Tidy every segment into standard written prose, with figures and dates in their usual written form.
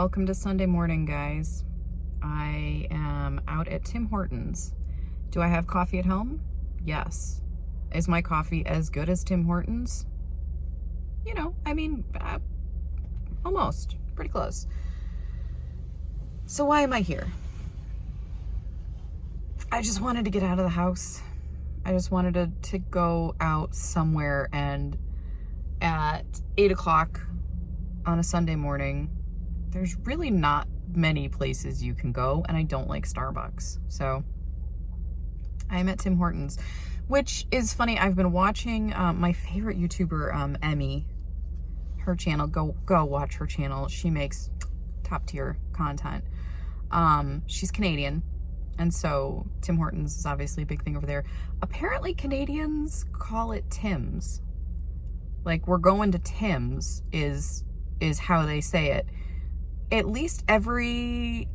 Welcome to Sunday morning, guys. I am out at Tim Hortons. Do I have coffee at home? Yes. Is my coffee as good as Tim Hortons? You know, I mean, almost. Pretty close. So why am I here? I just wanted to get out of the house. I just wanted to go out somewhere, and at 8 o'clock on a Sunday morning, there's really not many places you can go, and I don't like Starbucks. So I'm at Tim Hortons, which is funny. I've been watching my favorite YouTuber, Emmy, her channel. Go watch her channel. She makes top tier content. She's Canadian, and so Tim Hortons is obviously a big thing over there. Apparently Canadians call it Tim's. Like, we're going to Tim's is how they say it. At least every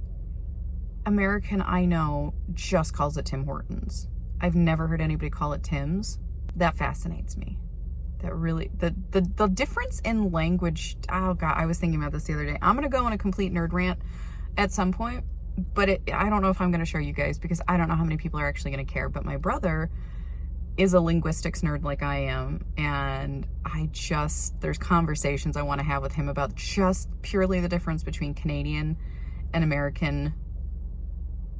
American I know just calls it Tim Hortons. I've never heard anybody call it Tim's. That fascinates me. That really, the difference in language. Oh God, I was thinking about this the other day. I'm gonna go on a complete nerd rant at some point, but I don't know if I'm gonna show you guys because I don't know how many people are actually gonna care. But my brother is a linguistics nerd like I am, and there's conversations I want to have with him about just purely the difference between Canadian and American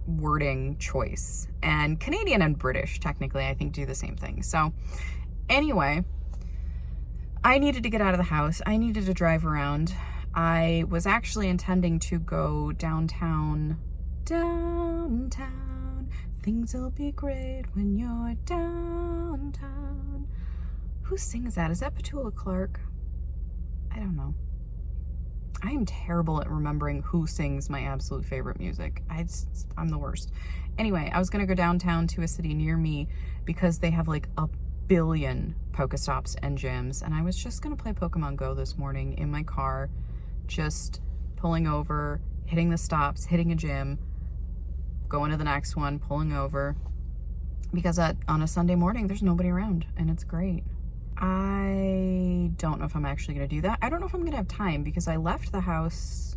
wording choice. And Canadian and British, technically, I think do the same thing. So anyway, I needed to get out of the house. I needed to drive around. I was actually intending to go downtown. Things will be great when you're downtown. Who sings that? Is that Petula Clark? I don't know. I am terrible at remembering who sings my absolute favorite music. I'm the worst. Anyway, I was going to go downtown to a city near me because they have like a billion Pokestops and gyms. And I was just going to play Pokemon Go this morning in my car, just pulling over, hitting the stops, hitting a gym, going to the next one, pulling over, because on a Sunday morning, there's nobody around, and it's great. I don't know if I'm actually going to do that. I don't know if I'm going to have time, because I left the house,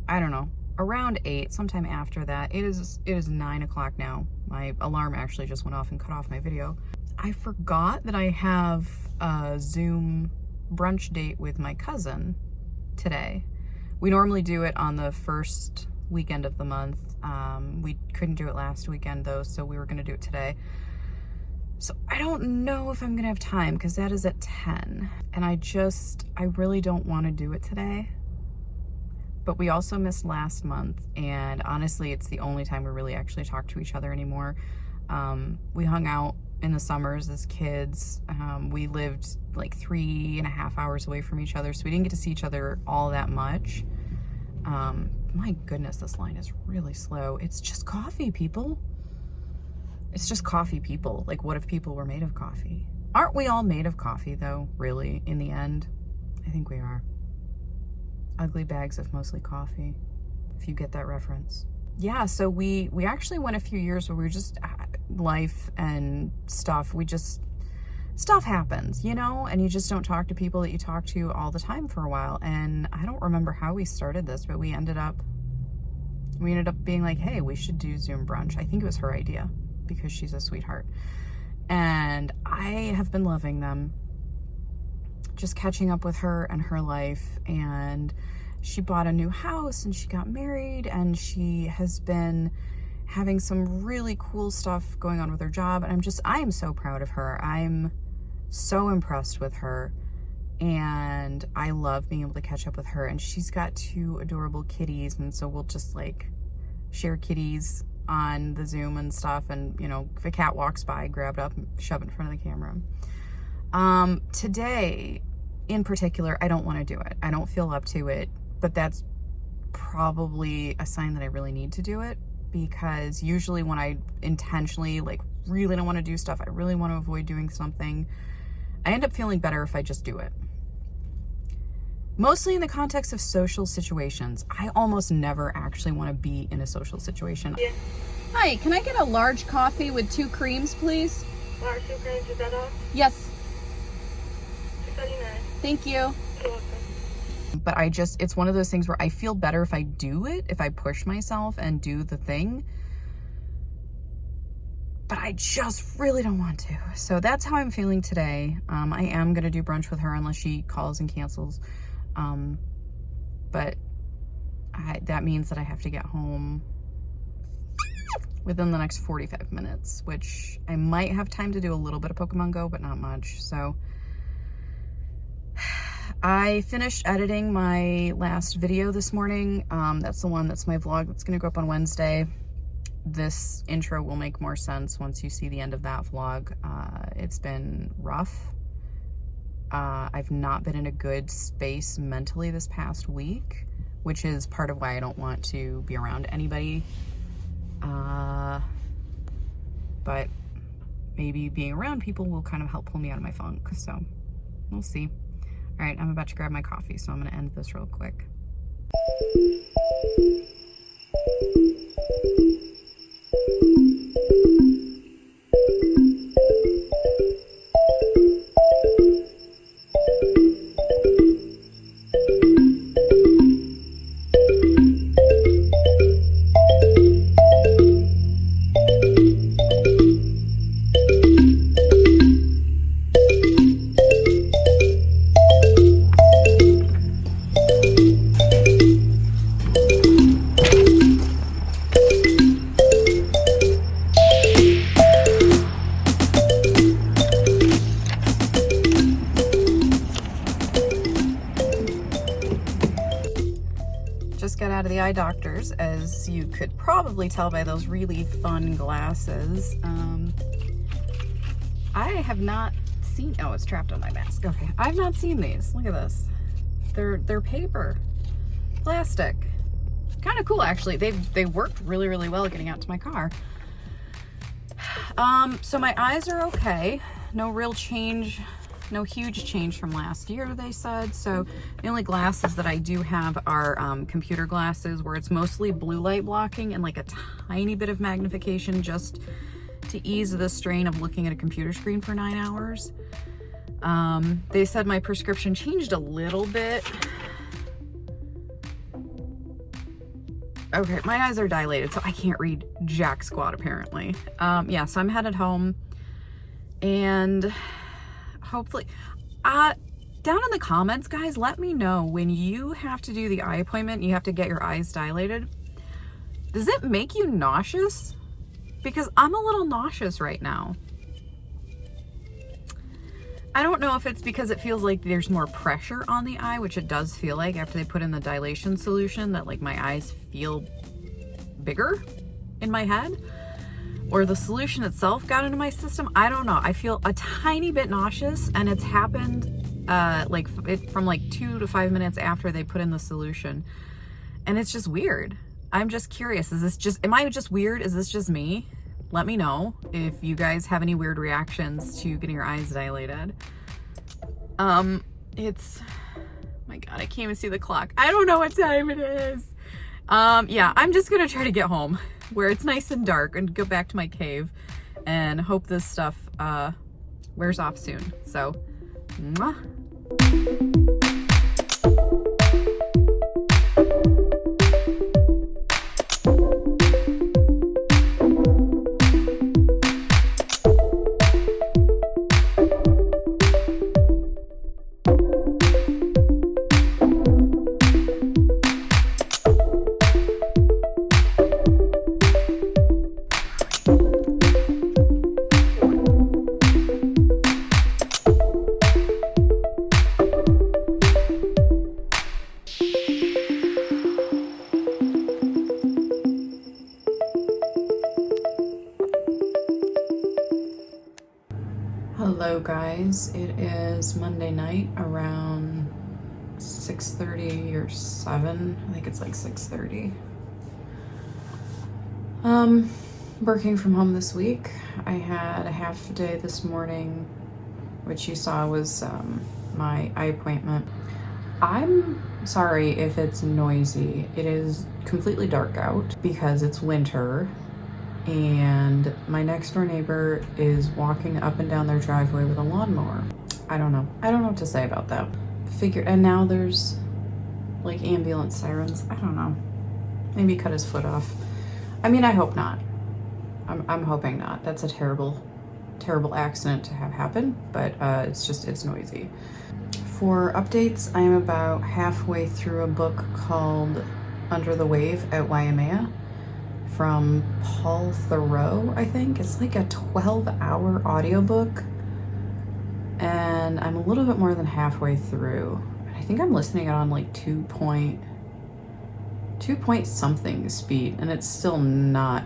I don't know, around 8, sometime after that. It is 9 o'clock now. My alarm actually just went off and cut off my video. I forgot that I have a Zoom brunch date with my cousin today. We normally do it on the first weekend of the month. We couldn't do it last weekend though, so we were going to do it today. So I don't know if I'm going to have time because that is at 10. And I really don't want to do it today. But we also missed last month, and honestly, it's the only time we really actually talk to each other anymore. We hung out in the summers as kids. We lived like 3.5 hours away from each other, so we didn't get to see each other all that much. My goodness, this line is really slow. It's just coffee, people. It's just coffee, people. Like, what if people were made of coffee? Aren't we all made of coffee, though, really, in the end? I think we are. Ugly bags of mostly coffee, if you get that reference. Yeah, so we actually went a few years where we were just, life and stuff, stuff happens, you know, and you just don't talk to people that you talk to all the time for a while. And I don't remember how we started this, but we ended up being like, hey, we should do Zoom brunch. I think it was her idea because she's a sweetheart. And I have been loving them. Just catching up with her and her life. And she bought a new house and she got married, and she has been having some really cool stuff going on with her job. And I am so proud of her. I'm so impressed with her, and I love being able to catch up with her. And she's got 2 adorable kitties, and so we'll just like share kitties on the Zoom and stuff. And you know, if a cat walks by, grab it up and shove it in front of the camera. Today in particular, I don't want to do it. I don't feel up to it, but that's probably a sign that I really need to do it, because usually when I intentionally like really don't want to do stuff, I really want to avoid doing something, I end up feeling better if I just do it. Mostly in the context of social situations. I almost never actually want to be in a social situation. Yeah. Hi, can I get a large coffee with 2 creams, please? Large 2 creams, is that all? Yes. $2.39. Thank you. You're welcome. But it's one of those things where I feel better if I do it, if I push myself and do the thing. But I just really don't want to. So that's how I'm feeling today. I am going to do brunch with her unless she calls and cancels. But that means that I have to get home within the next 45 minutes, which I might have time to do a little bit of Pokemon Go, but not much. So I finished editing my last video this morning. That's my vlog that's gonna go up on Wednesday. This intro will make more sense once you see the end of that vlog. It's been rough. I've not been in a good space mentally this past week, which is part of why I don't want to be around anybody. But maybe being around people will kind of help pull me out of my funk, so we'll see. All right, I'm about to grab my coffee, so I'm gonna end this real quick. Just got out of the eye doctor's, as you could probably tell by those really fun glasses. I have not seen, oh, it's trapped on my mask. Okay, I've not seen these. Look at this. They're paper, plastic. Kind of cool, actually. They worked really, really well getting out to my car. So my eyes are okay. No real change. No huge change from last year, they said. So the only glasses that I do have are computer glasses, where it's mostly blue light blocking and like a tiny bit of magnification, just to ease the strain of looking at a computer screen for 9 hours. They said my prescription changed a little bit. Okay, my eyes are dilated, so I can't read jack squat apparently. Yeah, so I'm headed home, and hopefully, down in the comments, guys, let me know when you have to do the eye appointment, you have to get your eyes dilated. Does it make you nauseous? Because I'm a little nauseous right now. I don't know if it's because it feels like there's more pressure on the eye, which it does feel like after they put in the dilation solution, that like my eyes feel bigger in my head. Or the solution itself got into my system. I don't know. I feel a tiny bit nauseous, and it's happened from like 2 to 5 minutes after they put in the solution. And it's just weird. I'm just curious. Am I just weird? Is this just me? Let me know if you guys have any weird reactions to getting your eyes dilated. My God, I can't even see the clock. I don't know what time it is. Yeah, I'm just gonna try to get home where it's nice and dark and go back to my cave and hope this stuff wears off soon. So, mwah. Hello guys, it is Monday night around 6:30 or 7. I think it's like 6:30. Working from home this week. I had a half day this morning, which you saw was my eye appointment. I'm sorry if it's noisy. It is completely dark out because it's winter, and my next door neighbor is walking up and down their driveway with a lawnmower. I don't know what to say about that. And now there's like ambulance sirens. I don't know. Maybe cut his foot off. I mean, I hope not. I'm hoping not. That's a terrible, terrible accident to have happen, but it's noisy. For updates, I am about halfway through a book called Under the Wave at Waimea from Paul Thoreau, I think. It's like a 12-hour audiobook, and I'm a little bit more than halfway through. I think I'm listening on like 2 point something speed, and it's still not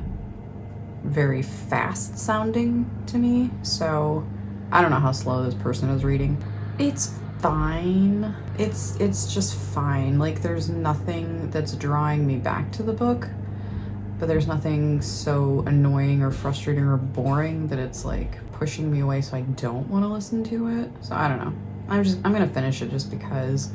very fast sounding to me, so I don't know how slow this person is reading. It's fine. It's just fine. Like, there's nothing that's drawing me back to the book, but there's nothing so annoying or frustrating or boring that it's like pushing me away so I don't want to listen to it. So I don't know. I'm gonna finish it just because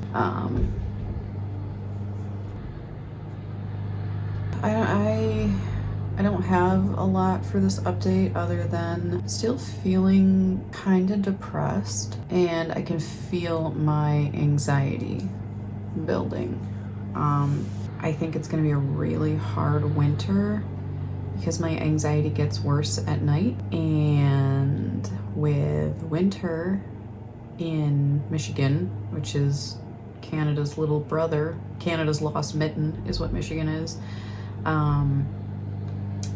I don't have a lot for this update other than still feeling kind of depressed, and I can feel my anxiety building. I think it's gonna be a really hard winter because my anxiety gets worse at night, and with winter in Michigan, which is Canada's little brother, Canada's lost mitten is what Michigan is,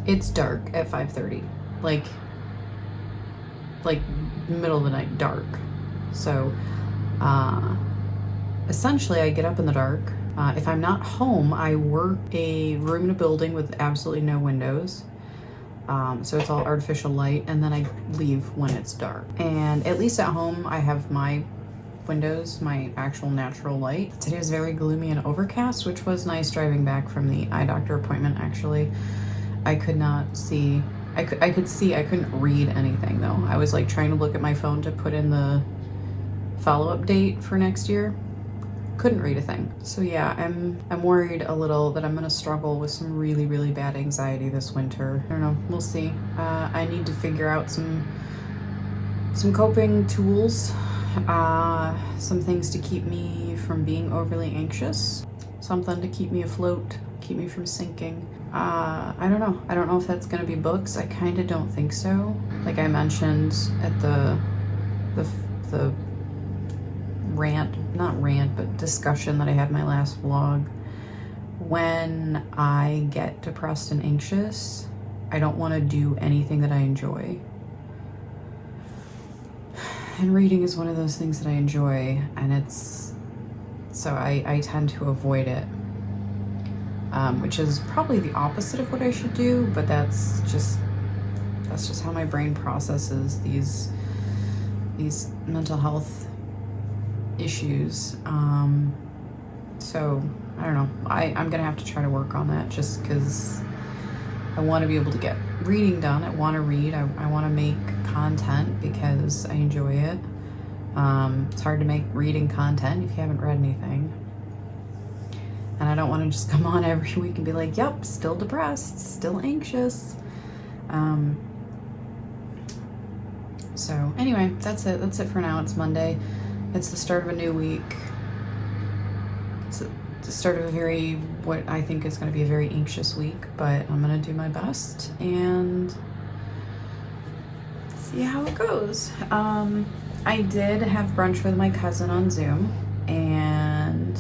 it's dark at 5:30, like middle of the night dark. So essentially I get up in the dark. If I'm not home, I work a room in a building with absolutely no windows. So it's all artificial light, and then I leave when it's dark. And at least at home, I have my windows, my actual natural light. Today was very gloomy and overcast, which was nice driving back from the eye doctor appointment, actually. I could not see, I could see, I couldn't read anything though. I was like trying to look at my phone to put in the follow-up date for next year. Couldn't read a thing. So yeah, I'm worried a little that I'm gonna struggle with some really, really bad anxiety this winter. I don't know, we'll see. I need to figure out some coping tools, some things to keep me from being overly anxious, something to keep me afloat, keep me from sinking. I don't know. I don't know if that's gonna be books. I kind of don't think so. Like I mentioned at the not rant, but discussion that I had in my last vlog, when I get depressed and anxious, I don't want to do anything that I enjoy. And reading is one of those things that I enjoy, and so I tend to avoid it, which is probably the opposite of what I should do, but that's just how my brain processes these mental health issues. So I don't know, I'm gonna have to try to work on that, just because I want to be able to get reading done. I want to read. I want to make content because I enjoy it. It's hard to make reading content if you haven't read anything, and I don't want to just come on every week and be like, yep, still depressed, still anxious. So anyway, that's it for now. It's Monday. It's the start of a new week. It's the start of what I think is going to be a very anxious week, but I'm going to do my best and see how it goes. I did have brunch with my cousin on Zoom, and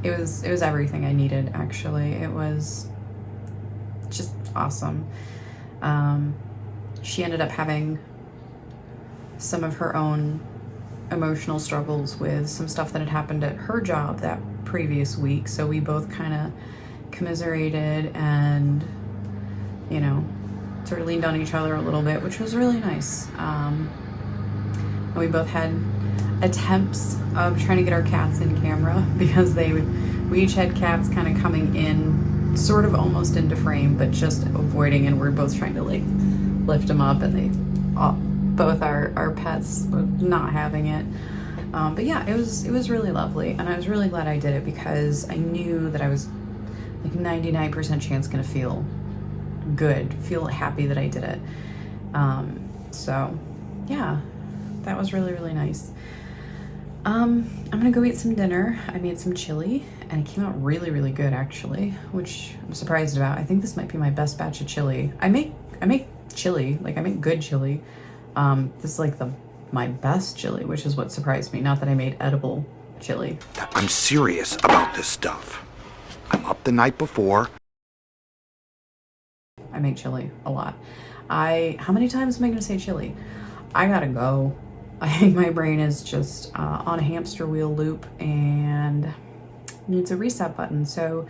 it was everything I needed, actually. It was just awesome. She ended up having some of her own emotional struggles with some stuff that had happened at her job that previous week, so we both kind of commiserated and, you know, sort of leaned on each other a little bit, which was really nice. And we both had attempts of trying to get our cats in camera, because we each had cats kind of coming in sort of almost into frame, but just avoiding, and we're both trying to like lift them up, and both our pets were not having it. But yeah, it was really lovely, and I was really glad I did it, because I knew that I was like 99% chance gonna feel good, feel happy that I did it. So yeah, that was really, really nice. I'm gonna go eat some dinner. I made some chili and it came out really, really good actually, which I'm surprised about. I think this might be my best batch of chili. I make chili, like I make good chili. This is like my best chili, which is what surprised me. Not that I made edible chili. I'm serious about this stuff. I'm up the night before. I make chili a lot. How many times am I gonna say chili? I gotta go. I think my brain is just on a hamster wheel loop and needs a reset button. So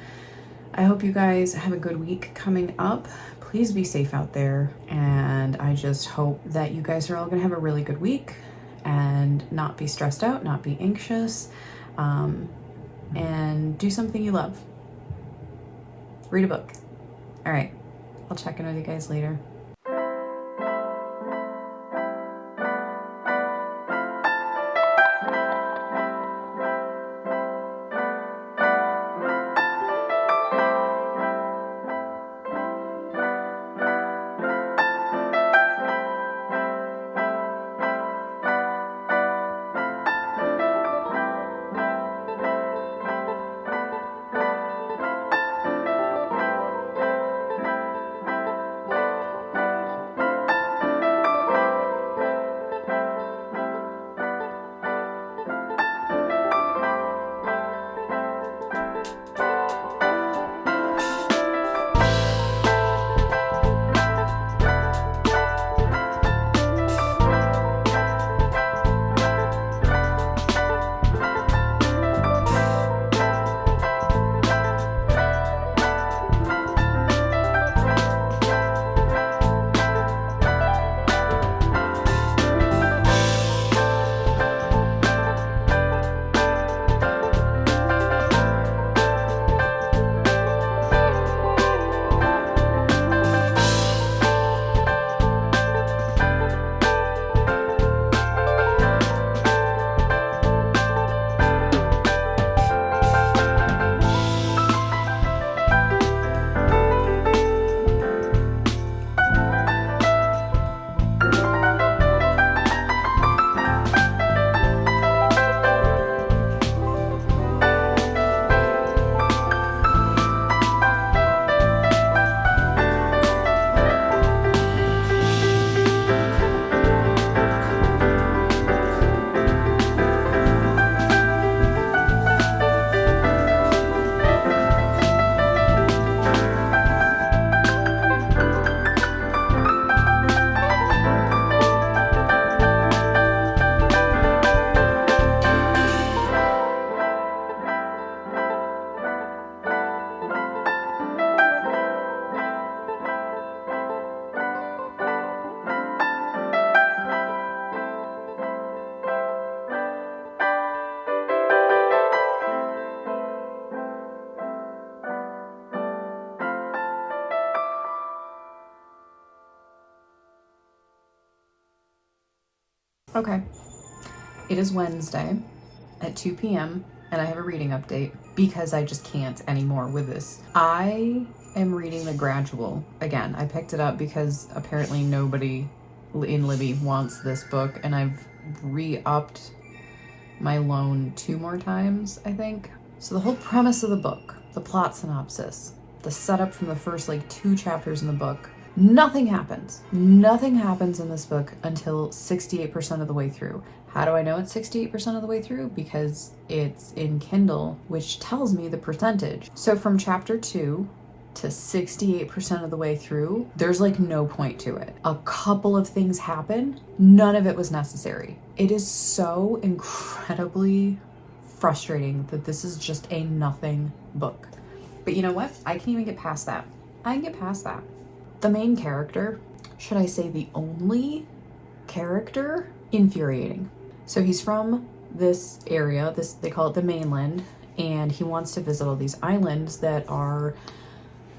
I hope you guys have a good week coming up. Please be safe out there. And I just hope that you guys are all gonna have a really good week and not be stressed out, not be anxious, and do something you love. Read a book. All right, I'll check in with you guys later. Okay, it is Wednesday at 2 p.m. and I have a reading update because I just can't anymore with this. I am reading the Gradual again. I picked it up because apparently nobody in Libby wants this book and I've re-upped my loan 2 more times, I think. So the whole premise of the book, the plot synopsis, the setup from the first 2 chapters in the book, nothing happens. Nothing happens in this book until 68% of the way through. How do I know it's 68% of the way through? Because it's in Kindle, which tells me the percentage. So from chapter 2 to 68% of the way through, there's no point to it. A couple of things happen. None of it was necessary. It is so incredibly frustrating that this is just a nothing book. But you know what? I can even get past that. I can get past that. The main character, should I say the only character, infuriating. So he's from this area, they call it the mainland, and he wants to visit all these islands that are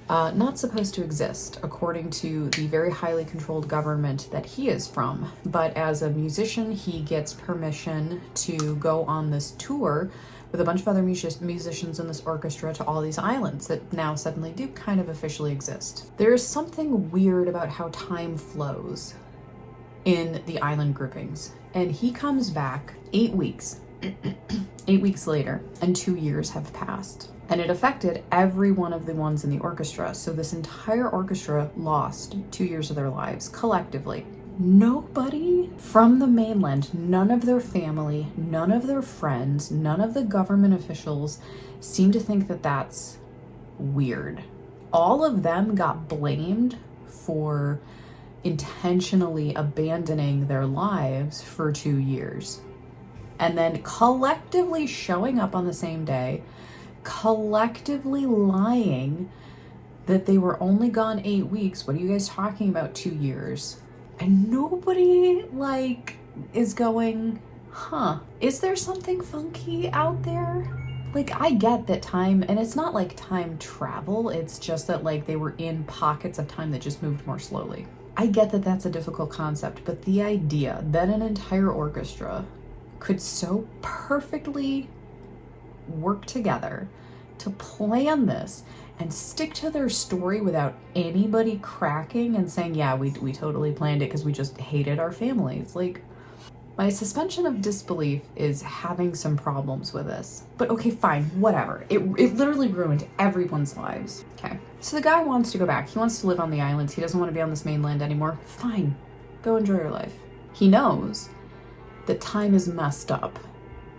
not supposed to exist according to the very highly controlled government that he is from. But as a musician, he gets permission to go on this tour with a bunch of other musicians in this orchestra to all these islands that now suddenly do kind of officially exist. There's something weird about how time flows in the island groupings. And he comes back 8 weeks 8 weeks later, and 2 years have passed. And it affected every one of the ones in the orchestra. So this entire orchestra lost 2 years of their lives collectively. Nobody from the mainland, none of their family, none of their friends, none of the government officials seem to think that that's weird. All of them got blamed for intentionally abandoning their lives for 2 years. And then collectively showing up on the same day, collectively lying that they were only gone 8 weeks. What are you guys talking about, 2 years? And nobody is going, is there something funky out there? I get that time, and it's not like time travel, it's just that they were in pockets of time that just moved more slowly. I get that that's a difficult concept, but the idea that an entire orchestra could so perfectly work together to plan this and stick to their story without anybody cracking and saying, yeah, we totally planned it because we just hated our families. My suspension of disbelief is having some problems with this. But okay, fine, whatever. It literally ruined everyone's lives. Okay, so the guy wants to go back. He wants to live on the islands. He doesn't want to be on this mainland anymore. Fine, go enjoy your life. He knows that time is messed up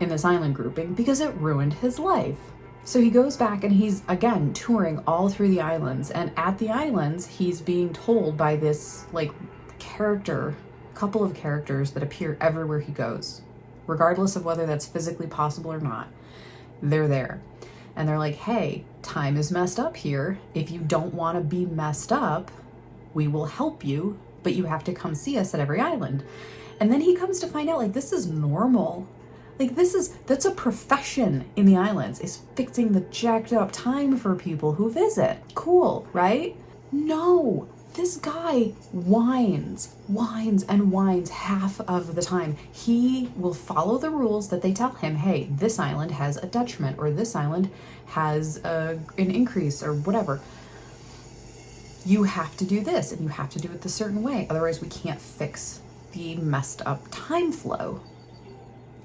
in this island grouping because it ruined his life. So he goes back and he's, again, touring all through the islands. And at the islands, he's being told by this, couple of characters that appear everywhere he goes. Regardless of whether that's physically possible or not, they're there. And they're like, hey, time is messed up here. If you don't want to be messed up, we will help you, but you have to come see us at every island. And then he comes to find out, this is normal. That's a profession in the islands, is fixing the jacked up time for people who visit. Cool, right? No, this guy whines half of the time. He will follow the rules that they tell him. Hey, this island has a detriment, or this island has an increase, or whatever. You have to do this, and you have to do it the certain way. Otherwise, we can't fix the messed up time flow.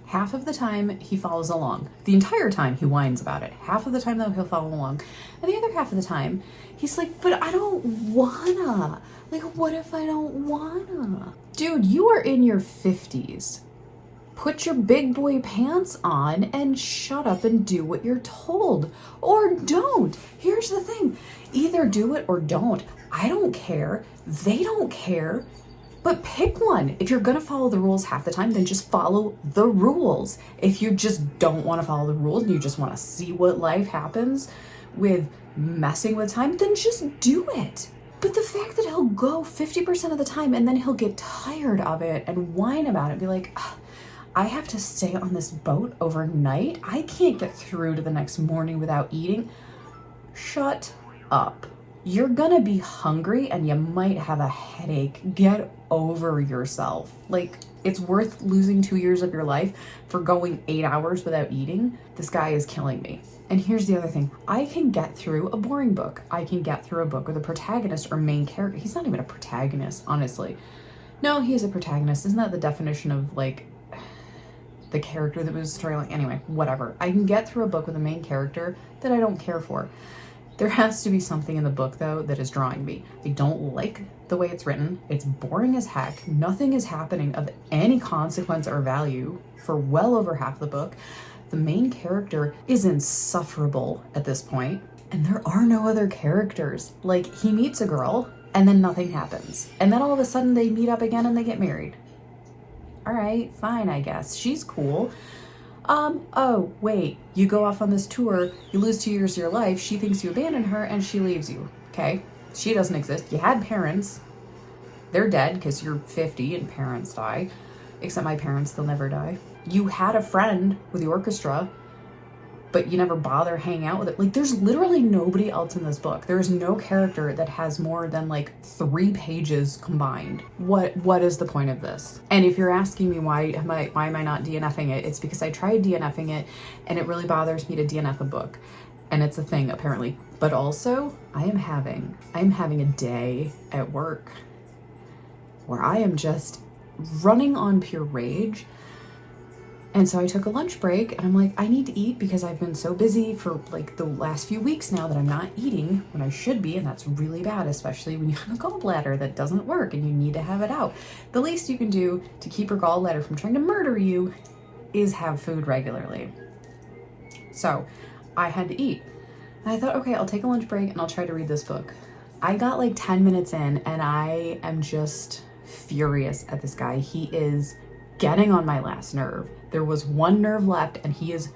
Half of the time he follows along. The entire time he whines about it. Half of the time though he'll follow along. And the other half of the time he's like, but I don't wanna. What if I don't wanna? Dude, you are in your 50s. Put your big boy pants on and shut up and do what you're told. Or don't. Here's the thing. Either do it or don't. I don't care. They don't care. But pick one. If you're gonna follow the rules half the time, then just follow the rules. If you just don't want to follow the rules and you just want to see what life happens with messing with time, then just do it. But the fact that he'll go 50% of the time and then he'll get tired of it and whine about it, be like, I have to stay on this boat overnight. I can't get through to the next morning without eating. Shut up. You're gonna be hungry and you might have a headache. Get over yourself. It's worth losing 2 years of your life for going 8 hours without eating. This guy is killing me. And here's the other thing. I can get through a boring book. I can get through a book where the protagonist or main character, he's not even a protagonist, honestly. No, he is a protagonist. Isn't that the definition of the character that was storyline? Anyway, whatever. I can get through a book with a main character that I don't care for. There has to be something in the book, though, that is drawing me. I don't like the way it's written. It's boring as heck. Nothing is happening of any consequence or value for well over half the book. The main character is insufferable at this point, and there are no other characters. He meets a girl, and then nothing happens. And then all of a sudden they meet up again and they get married. All right, fine, I guess. She's cool. Oh, wait, you go off on this tour, you lose 2 years of your life, she thinks you abandoned her, and she leaves you, okay? She doesn't exist. You had parents. They're dead because you're 50 and parents die. Except my parents, they'll never die. You had a friend with the orchestra, but you never bother hanging out with it. There's literally nobody else in this book. There's no character that has more than 3 pages combined. What is the point of this? And if you're asking me why am I not DNFing it, it's because I tried DNFing it and it really bothers me to DNF a book. And it's a thing apparently. But also, I am having a day at work where I am just running on pure rage And so I took a lunch break and I'm like, I need to eat because I've been so busy for like the last few weeks now that I'm not eating when I should be. And that's really bad, especially when you have a gallbladder that doesn't work and you need to have it out. The least you can do to keep your gallbladder from trying to murder you is have food regularly. So I had to eat. And I thought, okay, I'll take a lunch break and I'll try to read this book. I got like 10 minutes in and I am just furious at this guy. He is getting on my last nerve. There was one nerve left and he is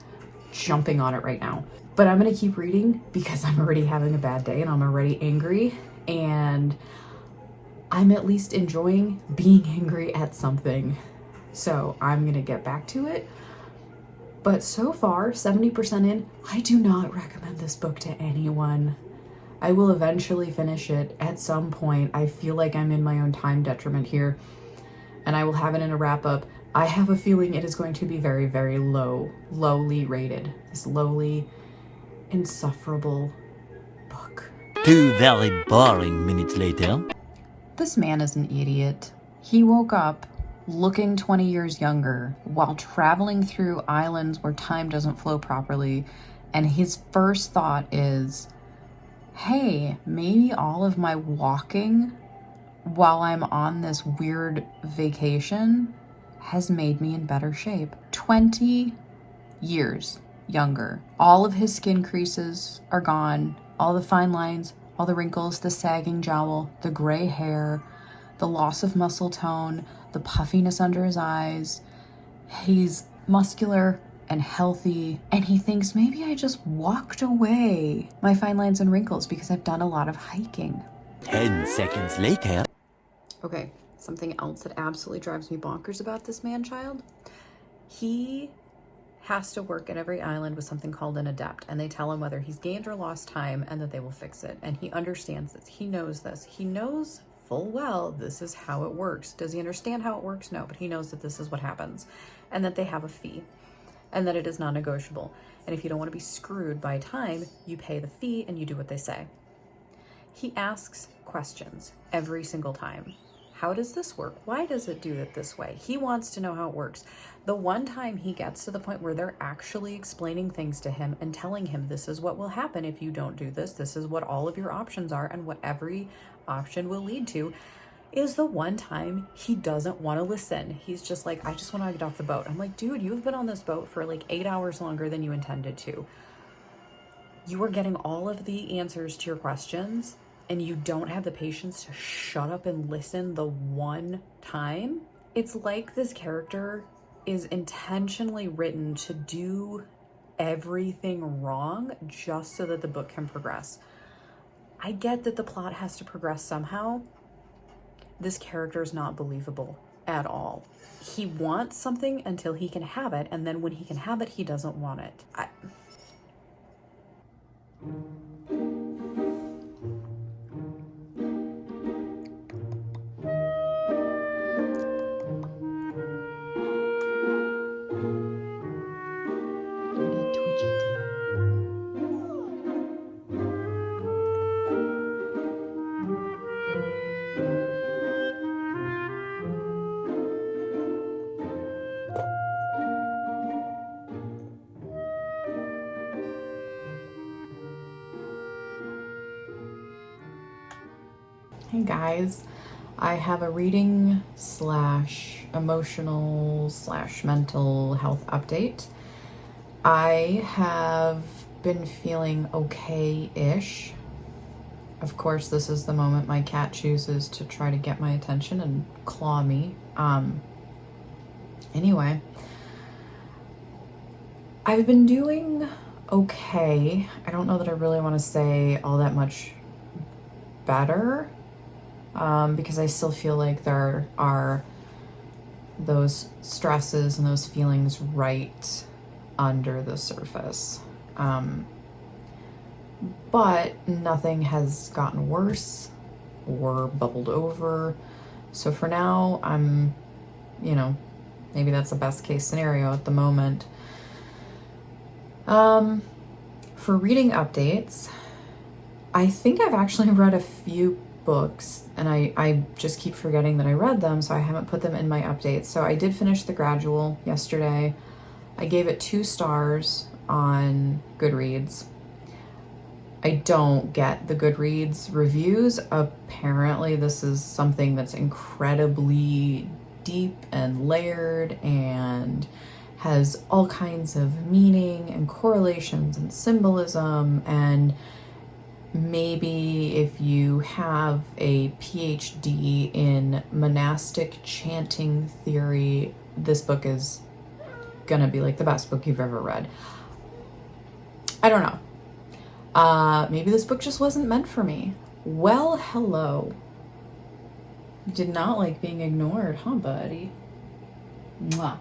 jumping on it right now. But I'm gonna keep reading because I'm already having a bad day and I'm already angry, and I'm at least enjoying being angry at something. So I'm gonna get back to it. But so far, 70% in, I do not recommend this book to anyone. I will eventually finish it at some point. I feel like I'm in my own time detriment here, and I will have it in a wrap up. I have a feeling it is going to be very, very lowly rated. This lowly, insufferable book. 2 very boring minutes later. This man is an idiot. He woke up looking 20 years younger while traveling through islands where time doesn't flow properly. And his first thought is, hey, maybe all of my walking while I'm on this weird vacation has made me in better shape. 20 years younger. All of his skin creases are gone. All the fine lines, all the wrinkles, the sagging jowl, the gray hair, the loss of muscle tone, the puffiness under his eyes. He's muscular and healthy, and he thinks maybe I just walked away my fine lines and wrinkles because I've done a lot of hiking. 10 seconds later. Okay, something else that absolutely drives me bonkers about this man-child. He has to work at every island with something called an adept, and they tell him whether he's gained or lost time and that they will fix it. And he understands this. He knows this. He knows full well this is how it works. Does he understand how it works? No, but he knows that this is what happens and that they have a fee and that it is non-negotiable. And if you don't want to be screwed by time, you pay the fee and you do what they say. He asks questions every single time. How does this work? Why does it do it this way? He wants to know how it works. The one time he gets to the point where they're actually explaining things to him and telling him this is what will happen if you don't do this, this is what all of your options are and what every option will lead to, is the one time he doesn't want to listen. He's just like, I just want to get off the boat. I'm like, dude, you've been on this boat for like 8 hours longer than you intended to. You are getting all of the answers to your questions and you don't have the patience to shut up and listen the one time. It's like this character is intentionally written to do everything wrong just so that the book can progress. I get that the plot has to progress somehow. This character is not believable at all. He wants something until he can have it, and then when he can have it, he doesn't want it. Hey guys, I have a reading / emotional / mental health update. I have been feeling okay-ish. Of course, this is the moment my cat chooses to try to get my attention and claw me. Anyway, I've been doing okay. I don't know that I really want to say all that much better. Because I still feel like there are those stresses and those feelings right under the surface. But nothing has gotten worse or bubbled over. So for now, I'm, maybe that's the best case scenario at the moment. For reading updates, I think I've actually read a few books and I just keep forgetting that I read them, so I haven't put them in my updates. So I did finish the Gradual yesterday. I gave it 2 stars on Goodreads. I don't get the Goodreads reviews. Apparently this is something that's incredibly deep and layered and has all kinds of meaning and correlations and symbolism, and maybe if you have a PhD in monastic chanting theory, this book is gonna be like the best book you've ever read. I don't know. Maybe this book just wasn't meant for me. Well, hello. Did not like being ignored, huh, buddy? Mwah.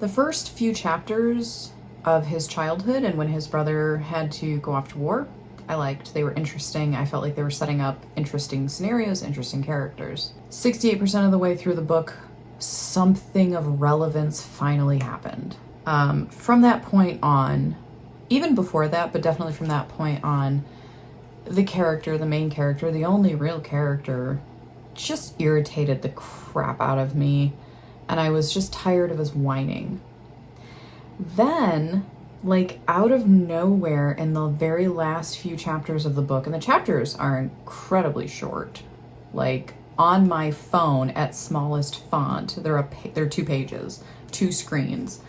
The first few chapters of his childhood and when his brother had to go off to war, I liked. They were interesting. I felt like they were setting up interesting scenarios, interesting characters. 68% of the way through the book, something of relevance finally happened. From that point on, even before that, but definitely from that point on, the character, the main character, the only real character, just irritated the crap out of me, and I was just tired of his whining. Then, like out of nowhere, in the very last few chapters of the book, and the chapters are incredibly short, like on my phone at smallest font, they're 2 pages, 2 screens.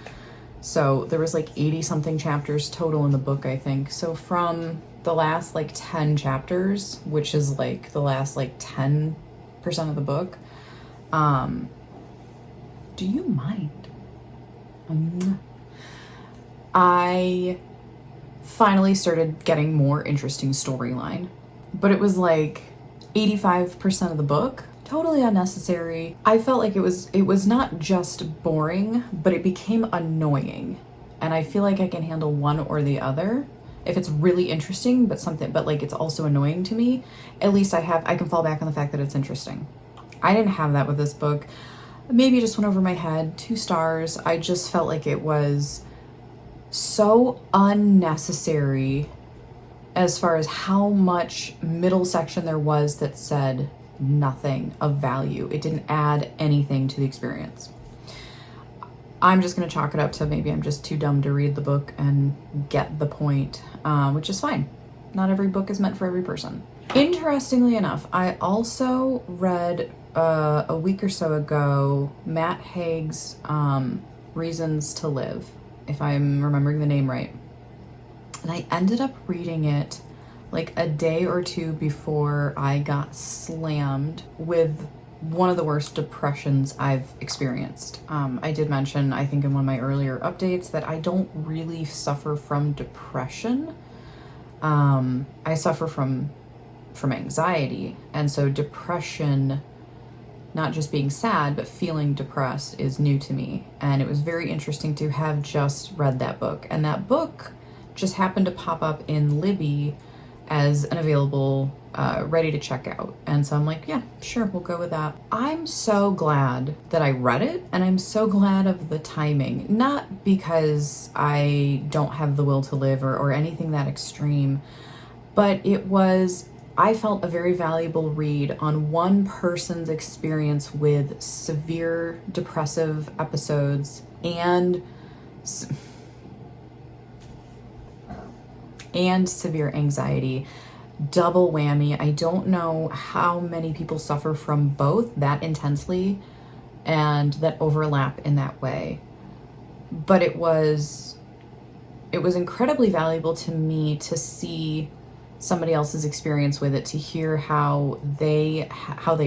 So there was like 80 something chapters total in the book, I think. So from the last like 10 chapters, which is like the last like 10% of the book, do you mind? I finally started getting more interesting storyline, but it was like 85% of the book. Totally unnecessary. I felt like it was not just boring, but it became annoying. And I feel like I can handle one or the other. If it's really interesting, but like it's also annoying to me, at least I can fall back on the fact that it's interesting. I didn't have that with this book. Maybe it just went over my head. 2 stars. I just felt like it was so unnecessary as far as how much middle section there was that said nothing of value. It didn't add anything to the experience. I'm just going to chalk it up to maybe I'm just too dumb to read the book and get the point, which is fine. Not every book is meant for every person. Interestingly enough, I also read a week or so ago Matt Haig's Reasons to Live, if I'm remembering the name right. And I ended up reading it like a day or 2 before I got slammed with one of the worst depressions I've experienced. I did mention, I think in one of my earlier updates, that I don't really suffer from depression. I suffer from anxiety. And so depression, not just being sad, but feeling depressed, is new to me. And it was very interesting to have just read that book. And that book just happened to pop up in Libby as an available, ready to check out. And so I'm like, yeah, sure, we'll go with that. I'm so glad that I read it, and I'm so glad of the timing. Not because I don't have the will to live or anything that extreme, but I felt a very valuable read on one person's experience with severe depressive episodes and severe anxiety. Double whammy. I don't know how many people suffer from both that intensely and that overlap in that way. But it was incredibly valuable to me to see somebody else's experience with it, to hear how they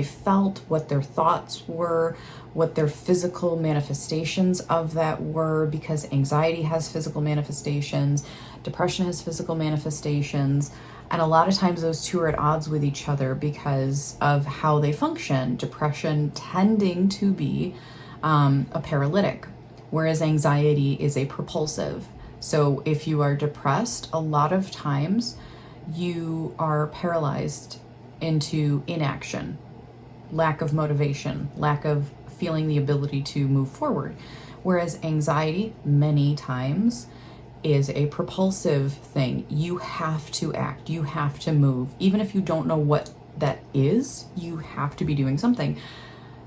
felt, what their thoughts were, what their physical manifestations of that were, because anxiety has physical manifestations, depression has physical manifestations, and a lot of times those two are at odds with each other because of how they function. Depression tending to be a paralytic, whereas anxiety is a propulsive. So if you are depressed, a lot of times you are paralyzed into inaction, lack of motivation, lack of feeling the ability to move forward. Whereas anxiety, many times, is a propulsive thing. You have to act, you have to move. Even if you don't know what that is, you have to be doing something.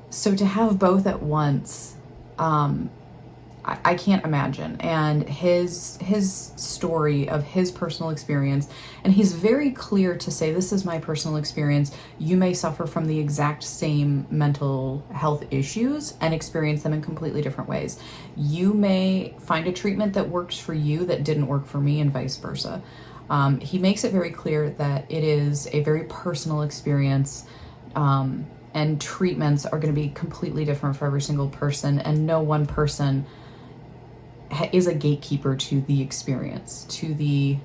So to have both at once I can't imagine. And his story of his personal experience, and he's very clear to say, this is my personal experience. You may suffer from the exact same mental health issues and experience them in completely different ways. You may find a treatment that works for you that didn't work for me, and vice versa. He makes it very clear that it is a very personal experience, and treatments are going to be completely different for every single person, and no one person is a gatekeeper to the experience, to the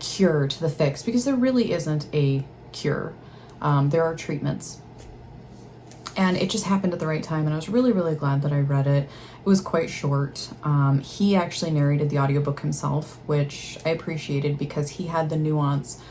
cure, to the fix, because there really isn't a cure. There are treatments. And it just happened at the right time, and I was really, really glad that I read it. It was quite short. He actually narrated the audiobook himself, which I appreciated because he had the nuance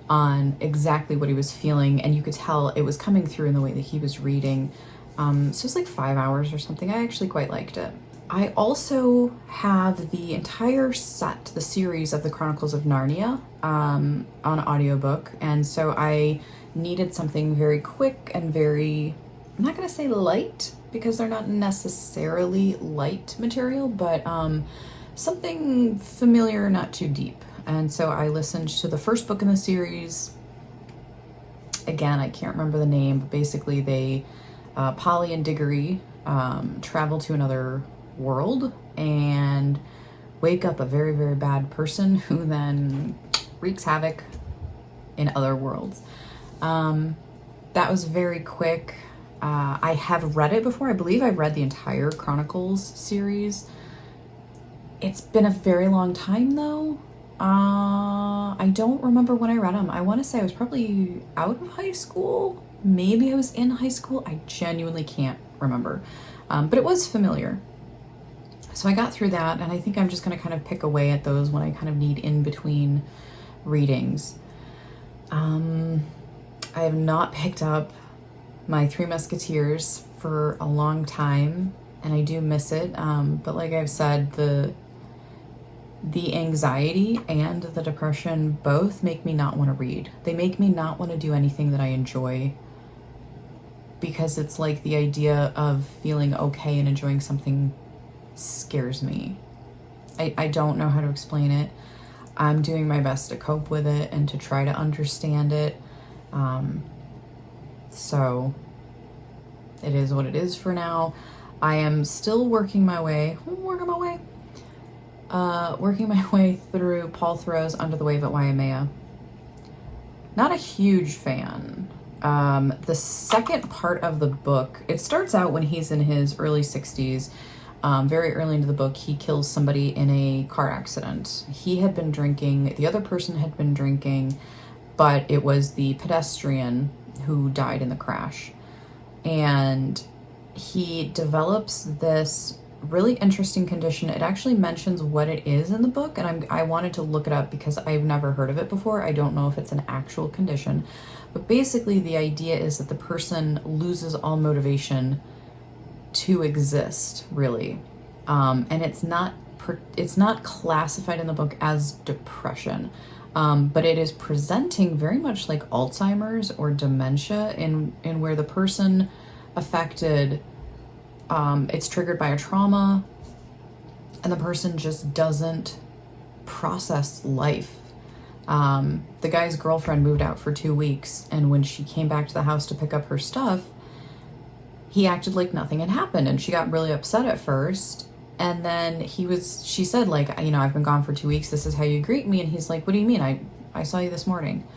on exactly what he was feeling, and you could tell it was coming through in the way that he was reading. So it was like 5 hours or something. I actually quite liked it. I also have the entire set, the series of the Chronicles of Narnia, on audiobook, and so I needed something very quick and very, I'm not going to say light, because they're not necessarily light material, but something familiar, not too deep. And so I listened to the first book in the series. Again, I can't remember the name, but basically they, Polly and Diggory, travel to another world and wake up a very, very bad person who then wreaks havoc in other worlds. That was very quick. I have read it before. I believe I've read the entire Chronicles series. It's been a very long time though. I don't remember when I read them. I want to say I was probably out of high school. Maybe I was in high school. I genuinely can't remember. But it was familiar. So I got through that, and I think I'm just going to kind of pick away at those when I kind of need in between readings. I have not picked up my Three Musketeers for a long time, and I do miss it. But like I've said, the anxiety and the depression both make me not want to read. They make me not want to do anything that I enjoy, because it's like the idea of feeling okay and enjoying something scares me. I don't know how to explain it. I'm doing my best to cope with it and to try to understand it. So it is what it is for now. I am still working my way through Paul Thoreau's Under the Wave at Waimea. Not a huge fan. The second part of the book, it starts out when he's in his early 60s. Very early into the book, he kills somebody in a car accident. He had been drinking, the other person had been drinking, but it was the pedestrian who died in the crash. And he develops this really interesting condition. It actually mentions what it is in the book, and I wanted to look it up because I've never heard of it before. I don't know if it's an actual condition, but basically the idea is that the person loses all motivation to exist, really. And it's not classified in the book as depression, but it is presenting very much like Alzheimer's or dementia, in where the person affected, it's triggered by a trauma, and the person just doesn't process life. The guy's girlfriend moved out for 2 weeks, and when she came back to the house to pick up her stuff, he acted like nothing had happened, and she got really upset at first. And then she said, like, you know, I've been gone for 2 weeks. This is how you greet me. And he's like, what do you mean? I saw you this morning.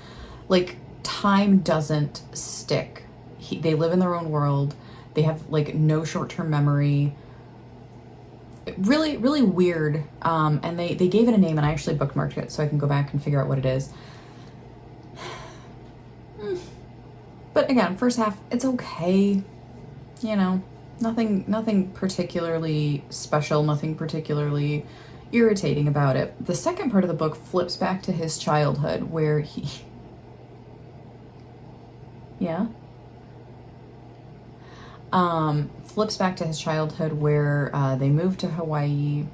Like, time doesn't stick. They live in their own world. They have like no short-term memory. Really, really weird. And they gave it a name, and I actually bookmarked it so I can go back and figure out what it is. But again, first half, it's okay. You know, nothing particularly special, nothing particularly irritating about it. The second part of the book flips back to his childhood, where flips back to his childhood where they moved to Hawaii.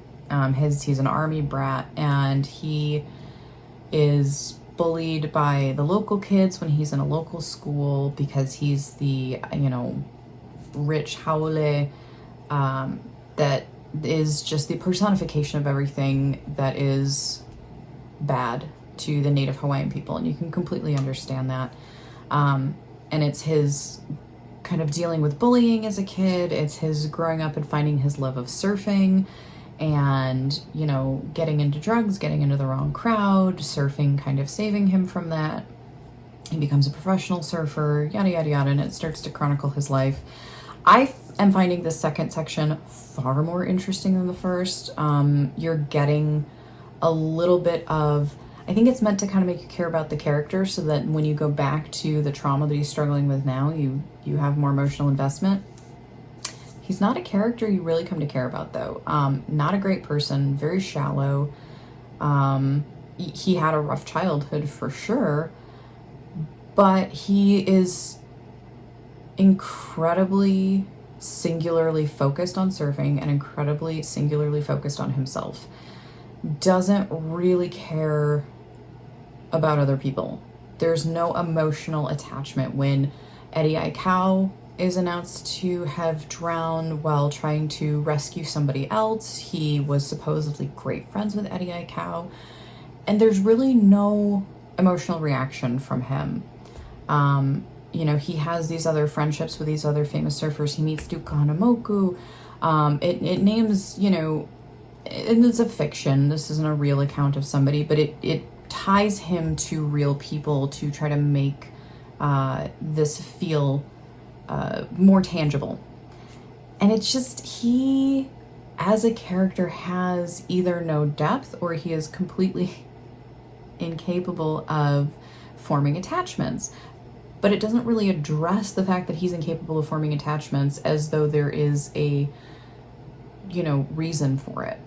He's an army brat, and he is bullied by the local kids when he's in a local school because he's the, you know, rich haole that is just the personification of everything that is bad to the Native Hawaiian people, and you can completely understand that. And it's his kind of dealing with bullying as a kid. It's his growing up and finding his love of surfing and, you know, getting into drugs, getting into the wrong crowd, surfing kind of saving him from that. He becomes a professional surfer, yada, yada, yada, and it starts to chronicle his life. I am finding the second section far more interesting than the first. You're getting a little bit of, I think it's meant to kind of make you care about the character so that when you go back to the trauma that he's struggling with now, you have more emotional investment. He's not a character you really come to care about, though. Not a great person, very shallow. He had a rough childhood for sure, but he is incredibly singularly focused on surfing and incredibly singularly focused on himself. Doesn't really care about other people. There's no emotional attachment. When Eddie Aikau is announced to have drowned while trying to rescue somebody else, he was supposedly great friends with Eddie Aikau, and there's really no emotional reaction from him. You know, he has these other friendships with these other famous surfers. He meets Duke Kahanamoku. It names, you know, and it's a fiction. This isn't a real account of somebody, but it ties him to real people to try to make this feel more tangible. And it's just, he, as a character, has either no depth or he is completely incapable of forming attachments. But it doesn't really address the fact that he's incapable of forming attachments as though there is a, you know, reason for it.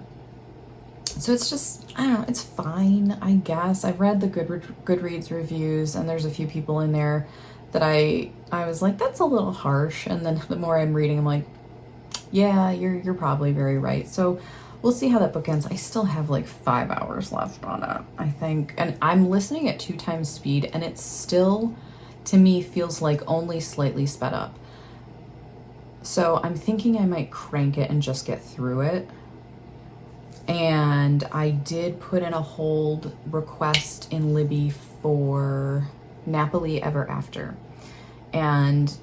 So it's just, I don't know, it's fine, I guess. I've read the Goodreads reviews, and there's a few people in there that I was like, that's a little harsh. And then the more I'm reading, I'm like, yeah, you're probably very right. So we'll see how that book ends. I still have like 5 hours left on it, I think. And I'm listening at 2 times speed, and it's still, to me, feels like only slightly sped up. So I'm thinking I might crank it and just get through it. And I did put in a hold request in Libby for Napoli Ever After. And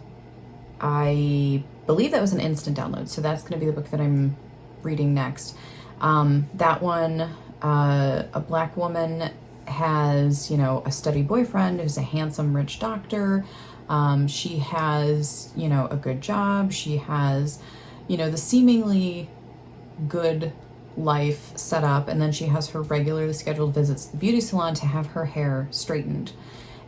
I believe that was an instant download. So that's going to be the book that I'm reading next. That one, a Black woman has, you know, a steady boyfriend who's a handsome, rich doctor. She has, you know, a good job. She has, you know, the seemingly good life set up, and then she has her regularly scheduled visits to the beauty salon to have her hair straightened.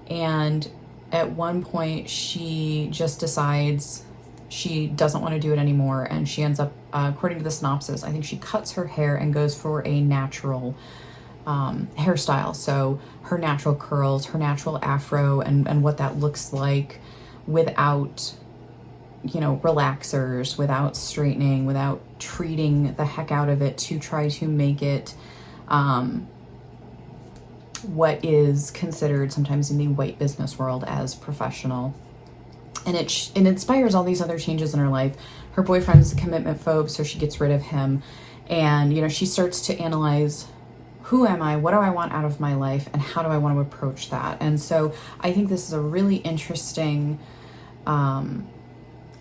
And at one point she just decides she doesn't want to do it anymore, and she ends up, according to the synopsis, I think she cuts her hair and goes for a natural hairstyle. So her natural curls, her natural afro, and what that looks like without, you know, relaxers, without straightening, without treating the heck out of it to try to make it what is considered sometimes in the white business world as professional. And it inspires all these other changes in her life. Her boyfriend's a commitment phobe, so she gets rid of him. And, you know, she starts to analyze, who am I? What do I want out of my life? And how do I want to approach that? And so I think this is a really interesting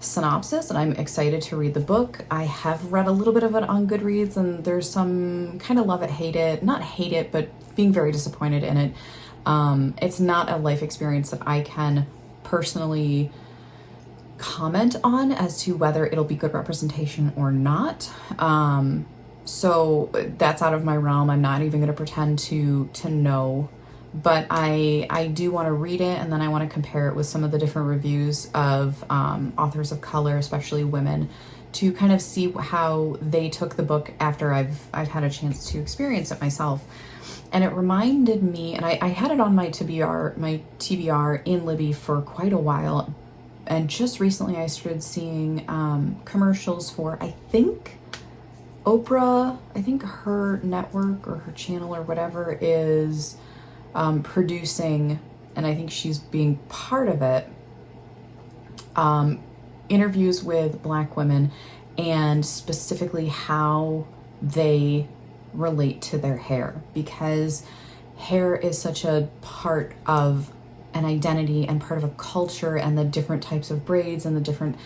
synopsis, and I'm excited to read the book. I have read a little bit of it on Goodreads, and there's some kind of love it, hate it. Not hate it, but being very disappointed in it. It's not a life experience that I can personally comment on as to whether it'll be good representation or not. So that's out of my realm. I'm not even going to pretend to know. But I do want to read it, and then I want to compare it with some of the different reviews of authors of color, especially women, to kind of see how they took the book after I've had a chance to experience it myself. And it reminded me, and I had it on my TBR in Libby for quite a while, and just recently I started seeing commercials for, I think, Oprah. I think her network or her channel or whatever is producing, and I think she's being part of it, interviews with Black women. and specifically how they relate to their hair, because hair is such a part of an identity and part of a culture, and the different types of braids and the different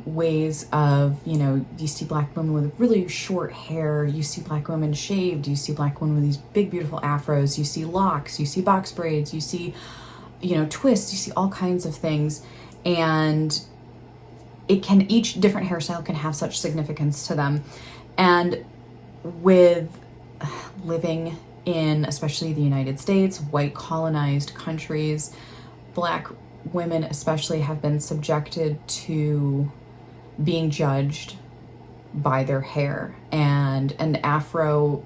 ways of, you know, you see black women with really short hair, you see black women shaved, you see black women with these big beautiful afros, you see locks, you see box braids, you see, you know, twists, you see all kinds of things. And it can, each different hairstyle can have such significance to them. And with living in, especially the United States, white colonized countries, black women especially have been subjected to being judged by their hair. And an afro,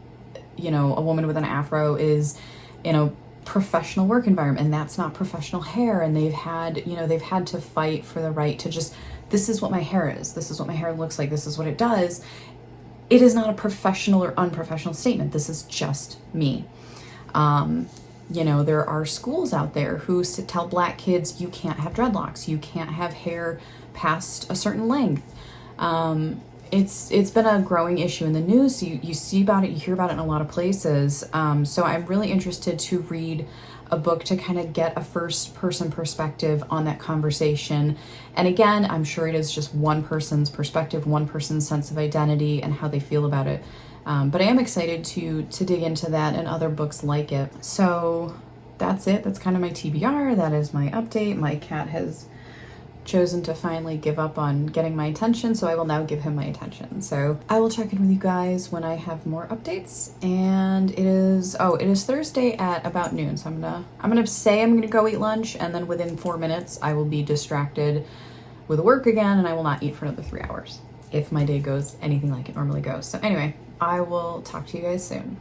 you know, a woman with an afro is in a professional work environment, and that's not professional hair. And they've had, you know, they've had to fight for the right to just, this is what my hair is, this is what my hair looks like, this is what it does. It is not a professional or unprofessional statement. This is just me. You know, there are schools out there who tell black kids, you can't have dreadlocks, you can't have hair past a certain length. It's been a growing issue in the news. So you see about it, you hear about it in a lot of places. So I'm really interested to read a book to kind of get a first person perspective on that conversation. And again, I'm sure it is just one person's perspective, one person's sense of identity and how they feel about it. But I am excited to dig into that and other books like it. So that's it. That's kind of my TBR. That is my update. My cat has chosen to finally give up on getting my attention, so I will now give him my attention. So I will check in with you guys when I have more updates. And it is Thursday at about noon. So I'm gonna say I'm gonna go eat lunch, and then within 4 minutes I will be distracted with work again, and I will not eat for another 3 hours if my day goes anything like it normally goes. So anyway, I will talk to you guys soon.